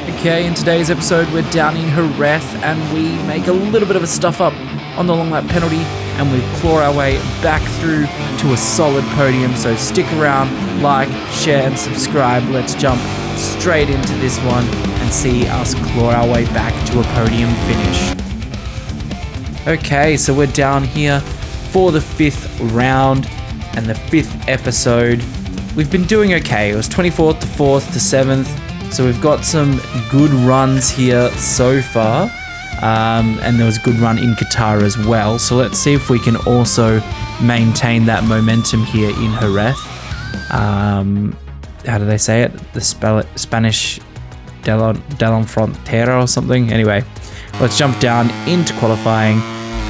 Okay, in today's episode, we're down in Jerez and we make a little bit of a stuff up on the long lap penalty and we claw our way back through to a solid podium. So stick around, like, share and subscribe. Let's jump straight into this one and see us claw our way back to a podium finish. Okay, so we're down here for the 5th round and the 5th episode. We've been doing okay. It was 24th to 4th to 7th. So we've got some good runs here so far. And there was a good run in Qatar as well. So let's see if we can also maintain that momentum here in Jerez. How do they say it? The Spanish de la Frontera or something. Anyway, let's jump down into qualifying.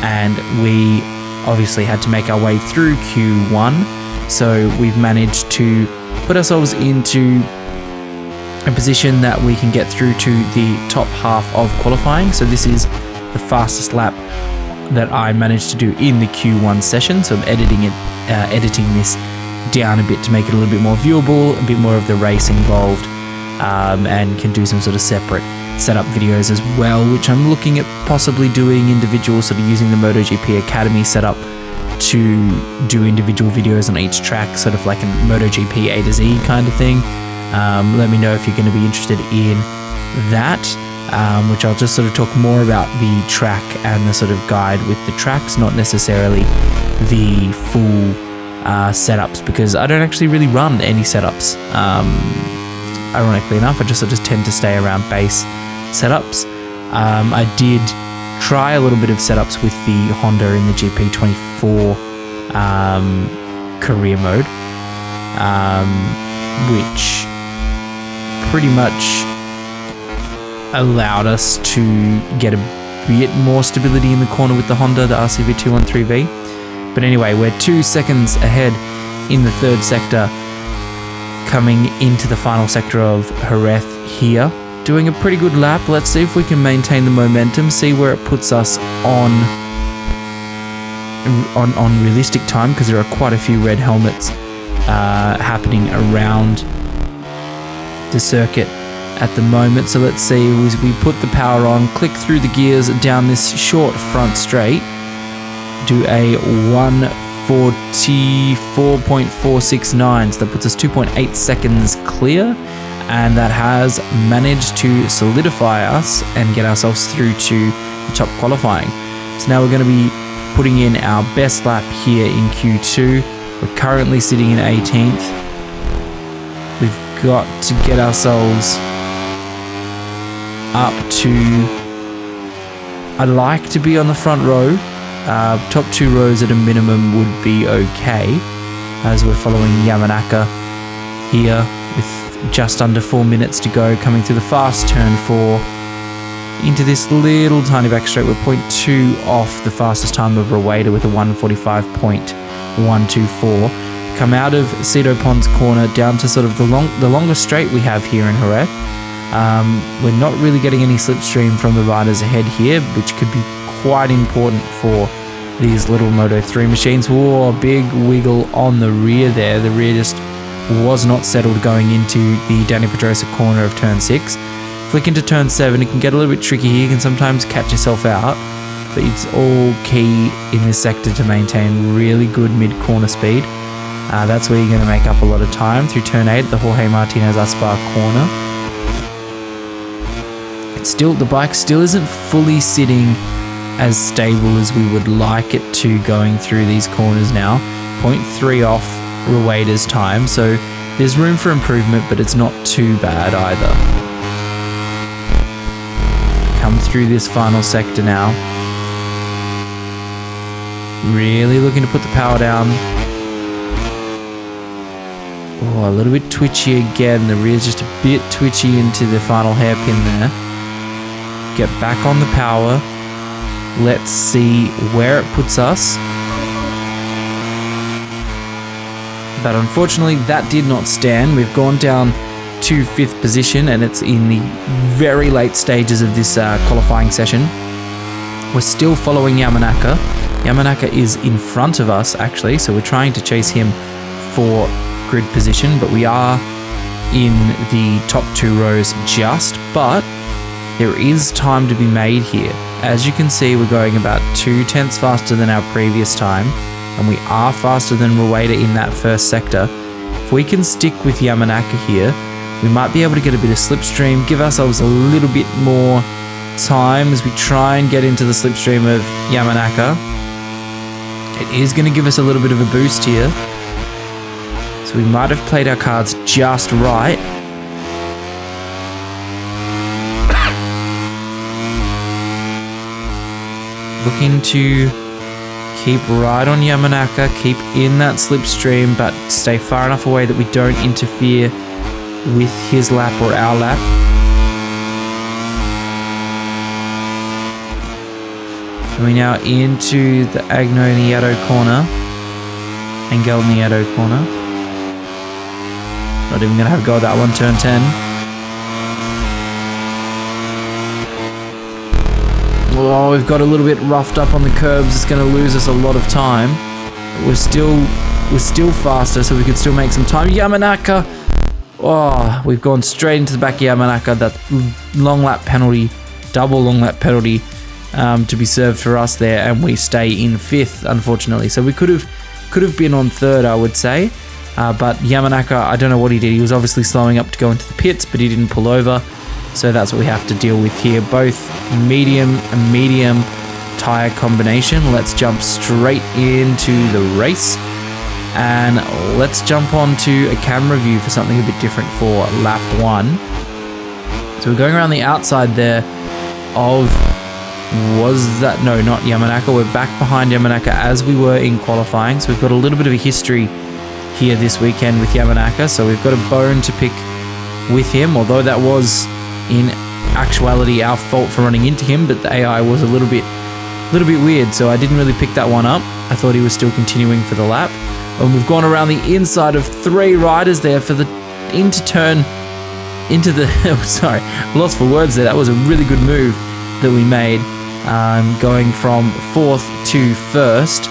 And we obviously had to make our way through Q1. So we've managed to put ourselves into a position that we can get through to the top half of qualifying. So this is the fastest lap that I managed to do in the Q1 session. So I'm editing this down a bit to make it a little bit more viewable, a bit more of the race involved, and can do some sort of separate setup videos as well, which I'm looking at possibly doing individual, sort of using the MotoGP Academy setup to do individual videos on each track, sort of like a MotoGP A to Z kind of thing. Let me know if you're going to be interested in that, which I'll just sort of talk more about the track and the sort of guide with the tracks, not necessarily the full setups, because I don't actually really run any setups. Ironically enough, I just sort of tend to stay around base setups. I did try a little bit of setups with the Honda in the GP24 career mode, which pretty much allowed us to get a bit more stability in the corner with the Honda, the RCV213V. But anyway, we're 2 seconds ahead in the 3rd sector, coming into the final sector of Jerez here. Doing a pretty good lap. Let's see if we can maintain the momentum, see where it puts us on realistic time, because there are quite a few red helmets happening around the circuit at the moment. So let's see, as we put the power on, click through the gears down this short front straight, do a 1:44.469, so that puts us 2.8 seconds clear, and that has managed to solidify us and get ourselves through to the top qualifying. So now we're going to be putting in our best lap here in Q2. We're currently sitting in 18th. We've got to get ourselves up to, I'd like to be on the front row. Top 2 rows at a minimum would be okay, as we're following Yamanaka here with just under 4 minutes to go, coming through the fast turn 4 into this little tiny back straight. We're 0.2 off the fastest time of Rueda with a 1:45.124. Come out of Cedo Pond's corner down to sort of the longest straight we have here in Jerez. We're not really getting any slipstream from the riders ahead here, which could be quite important for these little Moto3 machines. Whoa, big wiggle on the rear there. The rear just was not settled going into the Dani Pedrosa corner of turn 6. Flick into turn 7, it can get a little bit tricky here. You can sometimes catch yourself out, but it's all key in this sector to maintain really good mid-corner speed. That's where you're going to make up a lot of time through turn 8, the Jorge Martinez Aspar corner. The bike still isn't fully sitting as stable as we would like it to going through these corners now. 0.3 off Rueda's time, so there's room for improvement, but it's not too bad either. Come through this final sector now. Really looking to put the power down. Oh, a little bit twitchy again. The rear's just a bit twitchy into the final hairpin there. Get back on the power. Let's see where it puts us. But unfortunately, that did not stand. We've gone down to 5th position, and it's in the very late stages of this qualifying session. We're still following Yamanaka. Yamanaka is in front of us, actually, so we're trying to chase him for grid position, but we are in the top 2 rows just, but there is time to be made here. As you can see, we're going about 2 tenths faster than our previous time, and we are faster than Rueda in that first sector. If we can stick with Yamanaka here, we might be able to get a bit of slipstream, give ourselves a little bit more time as we try and get into the slipstream of Yamanaka. It is going to give us a little bit of a boost here. So we might have played our cards just right. Looking to keep right on Yamanaka, keep in that slipstream, but stay far enough away that we don't interfere with his lap or our lap. We're now into the Agno Nieto corner. Angel Nieto corner. Not even going to have a go at that one, turn 10. Oh, we've got a little bit roughed up on the curbs. It's going to lose us a lot of time. We're still faster, so we could still make some time. Yamanaka! Oh, we've gone straight into the back of Yamanaka. That long lap penalty, double long lap penalty to be served for us there, and we stay in 5th, unfortunately. So we could have been on 3rd, I would say. But Yamanaka, I don't know what he did. He was obviously slowing up to go into the pits, but he didn't pull over. So that's what we have to deal with here. Both medium and medium tire combination. Let's jump straight into the race. And let's jump onto a camera view for something a bit different for lap 1. So we're going around the outside there of... No, not Yamanaka. We're back behind Yamanaka as we were in qualifying. So we've got a little bit of a history here this weekend with Yamanaka. So we've got a bone to pick with him, although that was in actuality our fault for running into him, but the AI was a little bit weird, so I didn't really pick that one up. I thought he was still continuing for the lap. And we've gone around the inside of 3 riders there for the sorry, lost for words there. That was a really good move that we made, going from 4th to 1st.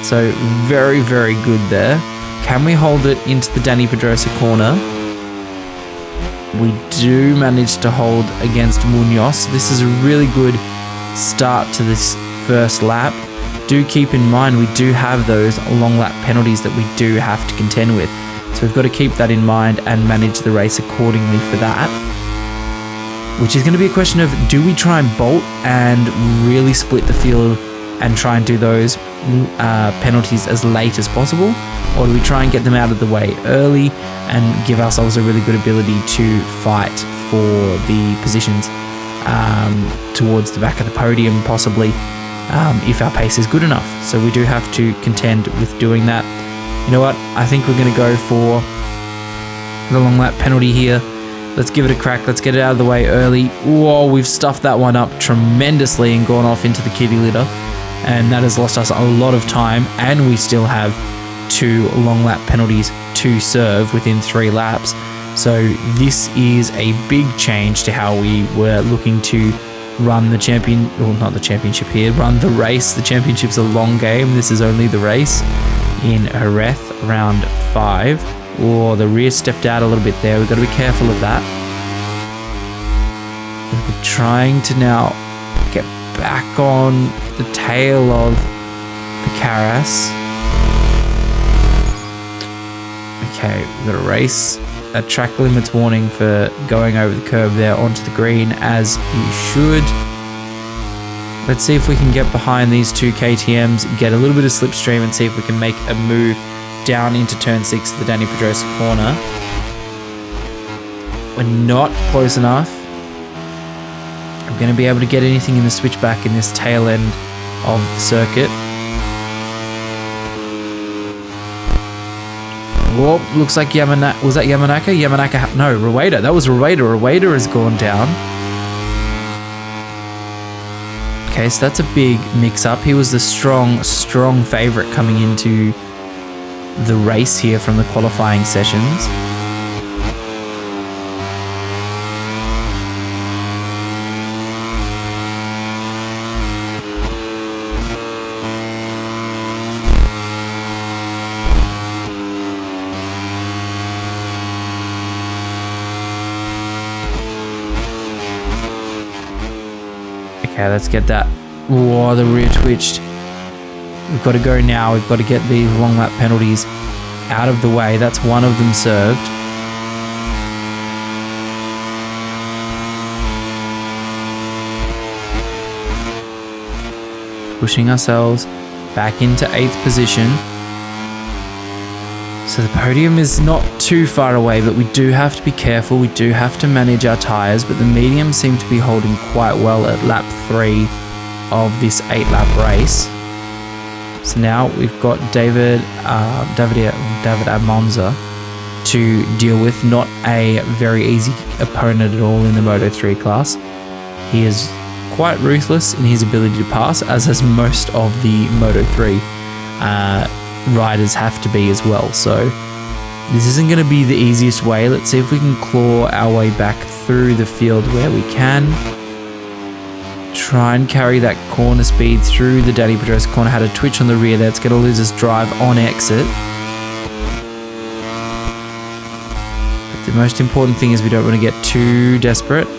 So very, very good there. Can we hold it into the Dani Pedrosa corner? We do manage to hold against Munoz. This is a really good start to this first lap. Do keep in mind we do have those long lap penalties that we do have to contend with. So we've got to keep that in mind and manage the race accordingly for that. Which is going to be a question of, do we try and bolt and really split the field and try and do those penalties as late as possible? Or do we try and get them out of the way early and give ourselves a really good ability to fight for the positions towards the back of the podium, possibly, if our pace is good enough? So we do have to contend with doing that. You know what? I think we're going to go for the long lap penalty here. Let's give it a crack. Let's get it out of the way early. Whoa, we've stuffed that one up tremendously and gone off into the kitty litter. And that has lost us a lot of time. And we still have 2 long lap penalties to serve within 3 laps. So this is a big change to how we were looking to run the not the championship here, run the race. The championship's a long game. This is only the race in Jerez, round 5. Oh, the rear stepped out a little bit there. We've got to be careful of that. We're trying to now get back on the tail of Jerez. Okay, we've got a race. A track limits warning for going over the curb there onto the green, as you should. Let's see if we can get behind these 2 KTMs, get a little bit of slipstream, and see if we can make a move down into turn 6 of the Dani Pedrosa corner. We're not close enough. I'm going to be able to get anything in the switchback in this tail end of the circuit. Whoa, looks like Yamanaka. Was that Yamanaka? Yamanaka. No, Rueda. That was Rueda. Rueda has gone down. Okay, so that's a big mix-up. He was the strong favourite coming into the race here from the qualifying sessions. Okay, let's get that. Whoa, the rear twitched. We've got to go now. We've got to get these long lap penalties out of the way. That's one of them served. Pushing ourselves back into 8th position. So the podium is not too far away, but we do have to be careful. We do have to manage our tyres, but the mediums seem to be holding quite well at lap 3 of this 8-lap race. So now we've got David Almanza to deal with. Not a very easy opponent at all in the Moto3 class. He is quite ruthless in his ability to pass, as has most of the Moto3 riders have to be as well. So this isn't going to be the easiest way. Let's see if we can claw our way back through the field where we can. Try and carry that corner speed through the Dani Pedrosa corner. Had a twitch on the rear there. It's going to lose us drive on exit. But the most important thing is we don't want to get too desperate.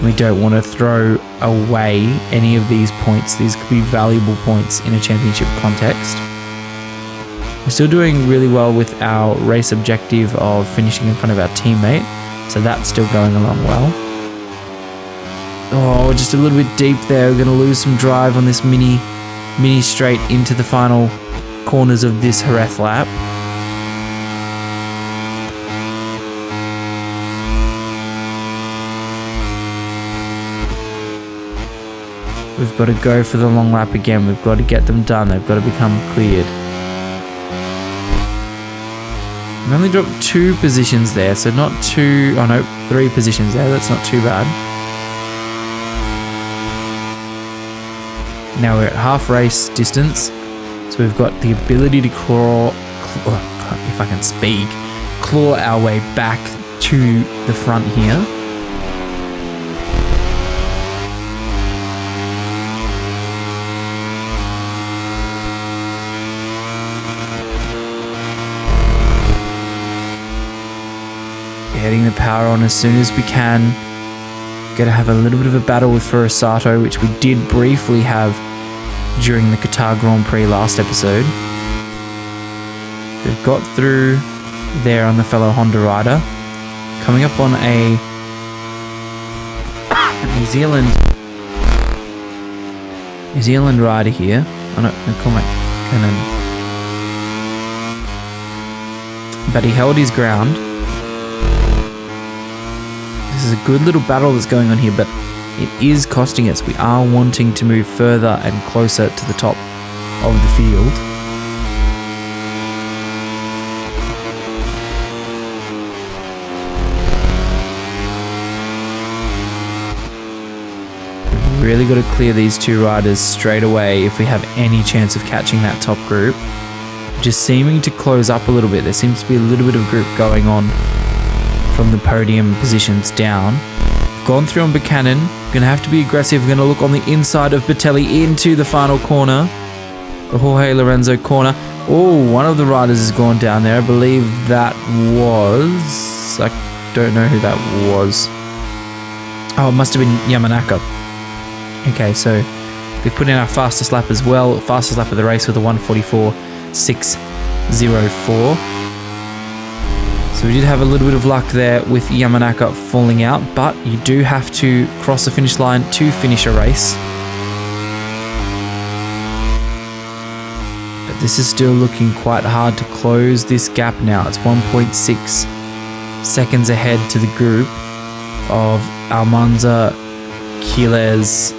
We don't want to throw away any of these points. These could be valuable points in a championship context. We're still doing really well with our race objective of finishing in front of our teammate, so that's still going along well. Oh, just a little bit deep there. We're going to lose some drive on this mini straight into the final corners of this Jerez lap. We've got to go for the long lap again. We've got to get them done. They've got to become cleared. We only dropped 2 positions there, so not 2, oh no, 3 positions there. That's not too bad. Now we're at half race distance, so we've got the ability to claw our way back to the front here. Getting the power on as soon as we can. Going to have a little bit of a battle with Furusato, which we did briefly have during the Qatar Grand Prix last episode. We've got through there on the fellow Honda rider. Coming up on a New Zealand rider here. But he held his ground. This is a good little battle that's going on here, but it is costing us. We are wanting to move further and closer to the top of the field. We've really got to clear these 2 riders straight away if we have any chance of catching that top group. Just seeming to close up a little bit. There seems to be a little bit of group going on from the podium positions down. Gone through on Buchanan. Going to have to be aggressive. We're going to look on the inside of Batelli into the final corner. The Jorge Lorenzo corner. Oh, one of the riders has gone down there. I believe that was... I don't know who that was. Oh, it must have been Yamanaka. Okay, so we've put in our fastest lap as well. Fastest lap of the race with a 1:44.604. So we did have a little bit of luck there with Yamanaka falling out, but you do have to cross the finish line to finish a race. But this is still looking quite hard to close this gap now. It's 1.6 seconds ahead to the group of Almanza, Jerez.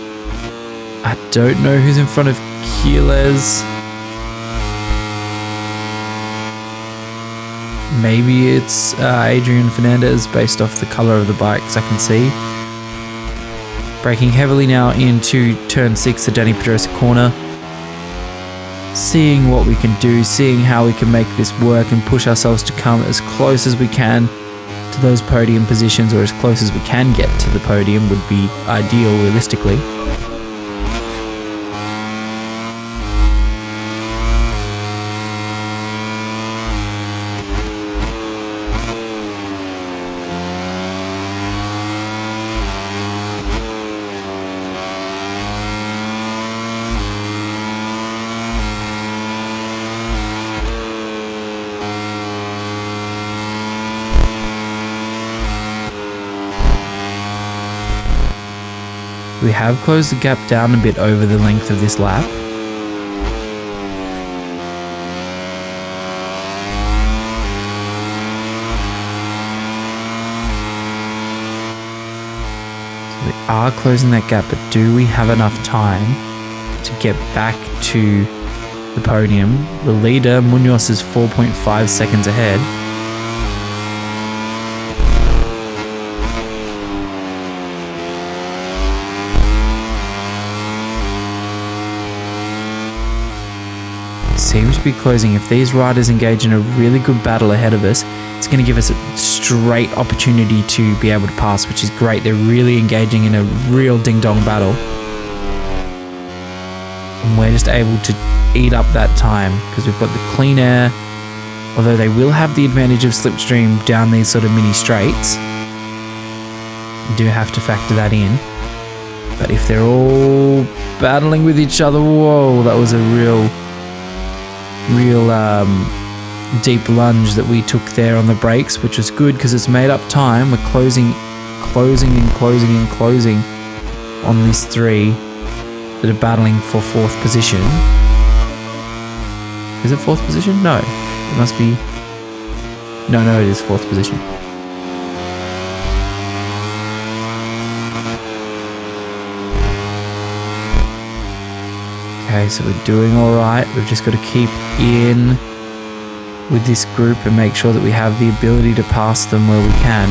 I don't know who's in front of Jerez. Maybe it's Adrian Fernandez based off the color of the bikes I can see. Braking heavily now into turn 6, the Dani Pedrosa corner. Seeing what we can do, seeing how we can make this work and push ourselves to come as close as we can to those podium positions, or as close as we can get to the podium would be ideal realistically. We have closed the gap down a bit over the length of this lap. So we are closing that gap, but do we have enough time to get back to the podium? The leader, Munoz, is 4.5 seconds ahead. Seems to be closing. If these riders engage in a really good battle ahead of us, it's going to give us a straight opportunity to be able to pass, which is great. They're really engaging in a real ding-dong battle. And we're just able to eat up that time because we've got the clean air, although they will have the advantage of slipstream down these sort of mini straights. You do have to factor that in. But if they're all battling with each other, whoa, that was a real deep lunge that we took there on the brakes, which was good because it's made up time. We're closing on these three that are battling for fourth position. Is it fourth position? No, it must be. No, it is fourth position. Okay, so we're doing all right. We've just got to keep in with this group and make sure that we have the ability to pass them where we can.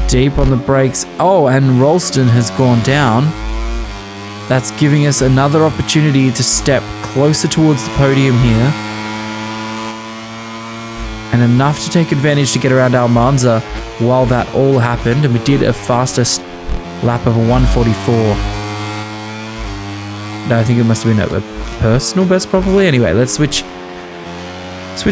Deep on the brakes. Oh, and Ralston has gone down. That's giving us another opportunity to step closer towards the podium here. And enough to take advantage to get around Almanza while that all happened. And we did a fastest lap of a 1:44. No, I think it must have been a personal best probably. Anyway, let's switch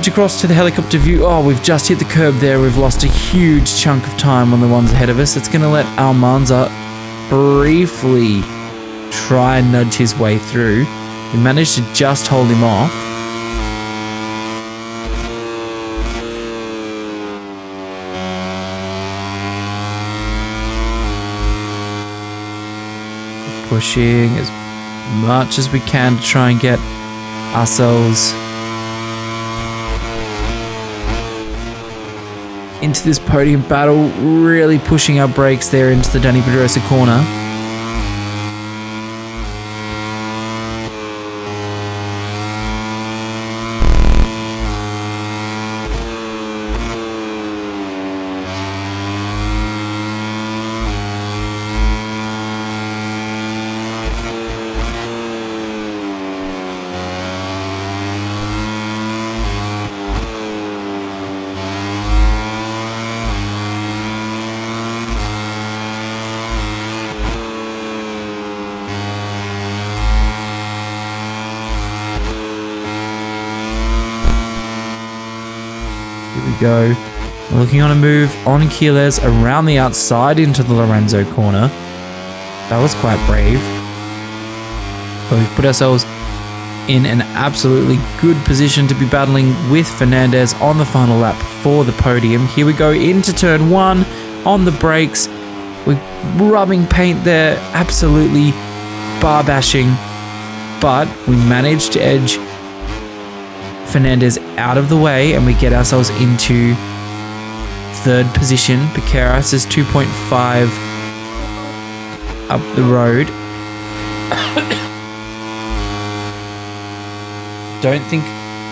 across to the helicopter view. Oh, we've just hit the curb there. We've lost a huge chunk of time on the ones ahead of us. It's going to let Almanza briefly try and nudge his way through. We managed to just hold him off. Pushing as much as we can to try and get ourselves into this podium battle, really pushing our brakes there into the Dani Pedrosa corner. Go. We're looking on a move on Jerez around the outside into the Lorenzo corner. That was quite brave. But we've put ourselves in an absolutely good position to be battling with Fernandez on the final lap for the podium. Here we go into turn one on the brakes. We're rubbing paint there, absolutely bar bashing. But we managed to edge Fernandez out of the way and we get ourselves into third position. Piqueras is 2.5 up the road. Don't think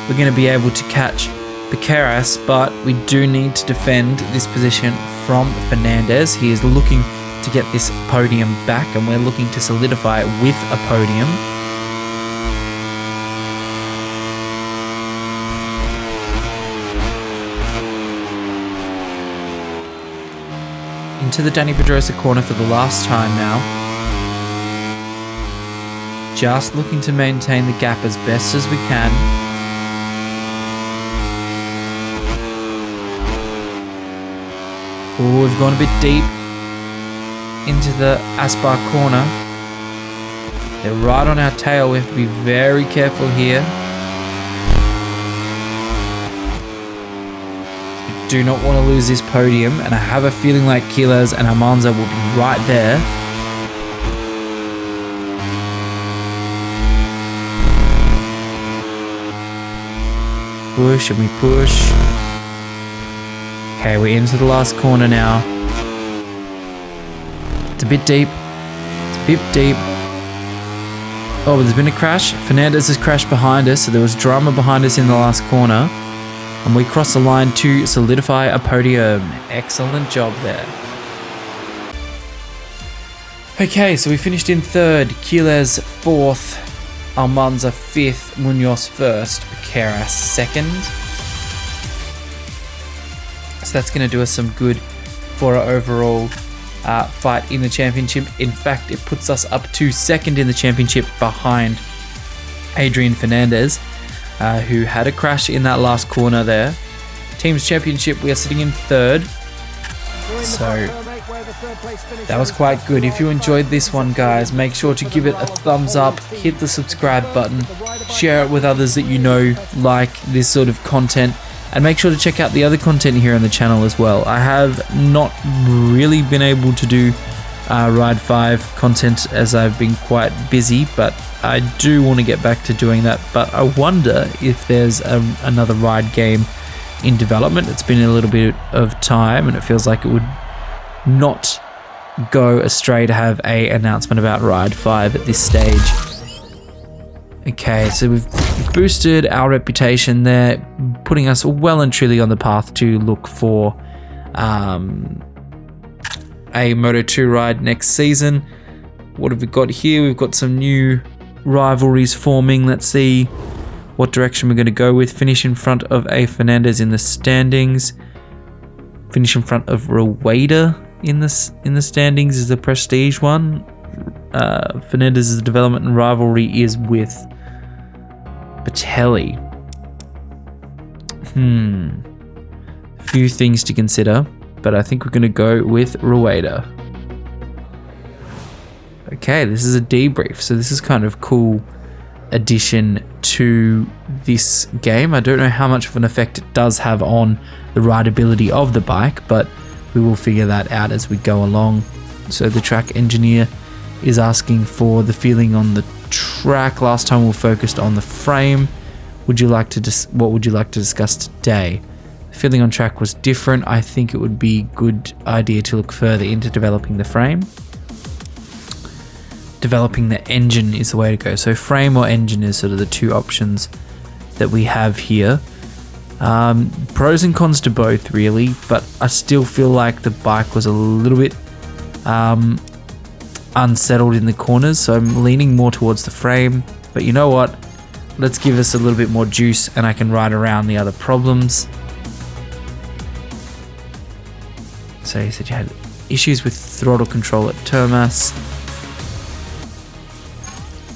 we're going to be able to catch Piqueras, but we do need to defend this position from Fernandez. He is looking to get this podium back and we're looking to solidify it with a podium. Into the Dani Pedrosa corner for the last time now. Just looking to maintain the gap as best as we can. Oh, we've gone a bit deep into the Aspar corner. They're right on our tail. We have to be very careful here. do not want to lose this podium, and I have a feeling like Jerez and Almanza will be right there. Push and we push. Okay, we're into the last corner now. It's a bit deep. It's a bit deep. Oh, there's been a crash. Fernandez has crashed behind us, so there was drama behind us in the last corner. And we cross the line to solidify a podium. Excellent job there. Okay, so we finished in third. Jerez fourth. Almanza fifth. Munoz first. Becerra second. So that's going to do us some good for our overall fight in the championship. In fact, it puts us up to second in the championship behind Adrian Fernandez, who had a crash in that last corner there. Teams championship, we are sitting in third. So that was quite good. If you enjoyed this one, guys, make sure to give it a thumbs up, hit the subscribe button, share it with others that you know like this sort of content, and make sure to check out the other content here on the channel as well. I have not really been able to do Ride 5 content as I've been quite busy, but I do want to get back to doing that. But I wonder if there's another ride game in development. It's been a little bit of time, and it feels like it would not go astray to have an announcement about Ride 5 at this stage. Okay, so we've boosted our reputation there, putting us well and truly on the path to look for a Moto2 ride next season. What have we got here? We've got some new rivalries forming. Let's see what direction we're going to go with. Finish in front of a Fernandez in the standings. Finish in front of Rueda in the standings is the prestige one. Fernandez's development and rivalry is with Batelli. A few things to consider, but I think we're going to go with Rueda. Okay, this is a debrief, so this is kind of cool addition to this game. I don't know how much of an effect it does have on the rideability of the bike, but we will figure that out as we go along. So the track engineer is asking for the feeling on the track. Last time we focused on the frame. What would you like to discuss today? The feeling on track was different. I think it would be a good idea to look further into developing the frame. Developing the engine is the way to go. So frame or engine is sort of the two options that we have here. Pros and cons to both, really, but I still feel like the bike was a little bit unsettled in the corners, so I'm leaning more towards the frame. But you know what? Let's give us a little bit more juice and I can ride around the other problems. So you said you had issues with throttle control at Termas.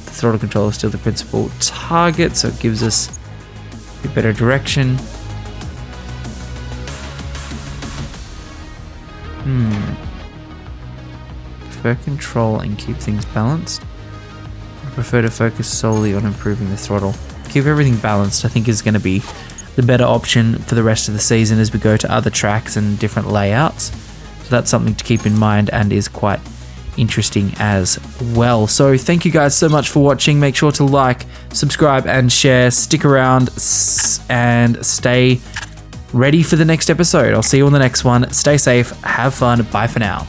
The throttle control is still the principal target, so it gives us a better direction. Prefer control and keep things balanced. I prefer to focus solely on improving the throttle. Keep everything balanced, I think, is going to be the better option for the rest of the season as we go to other tracks and different layouts. So that's something to keep in mind and is quite interesting as well. So thank you guys so much for watching. Make sure to like, subscribe and share. Stick around and stay ready for the next episode. I'll see you on the next one. Stay safe, have fun. Bye for now.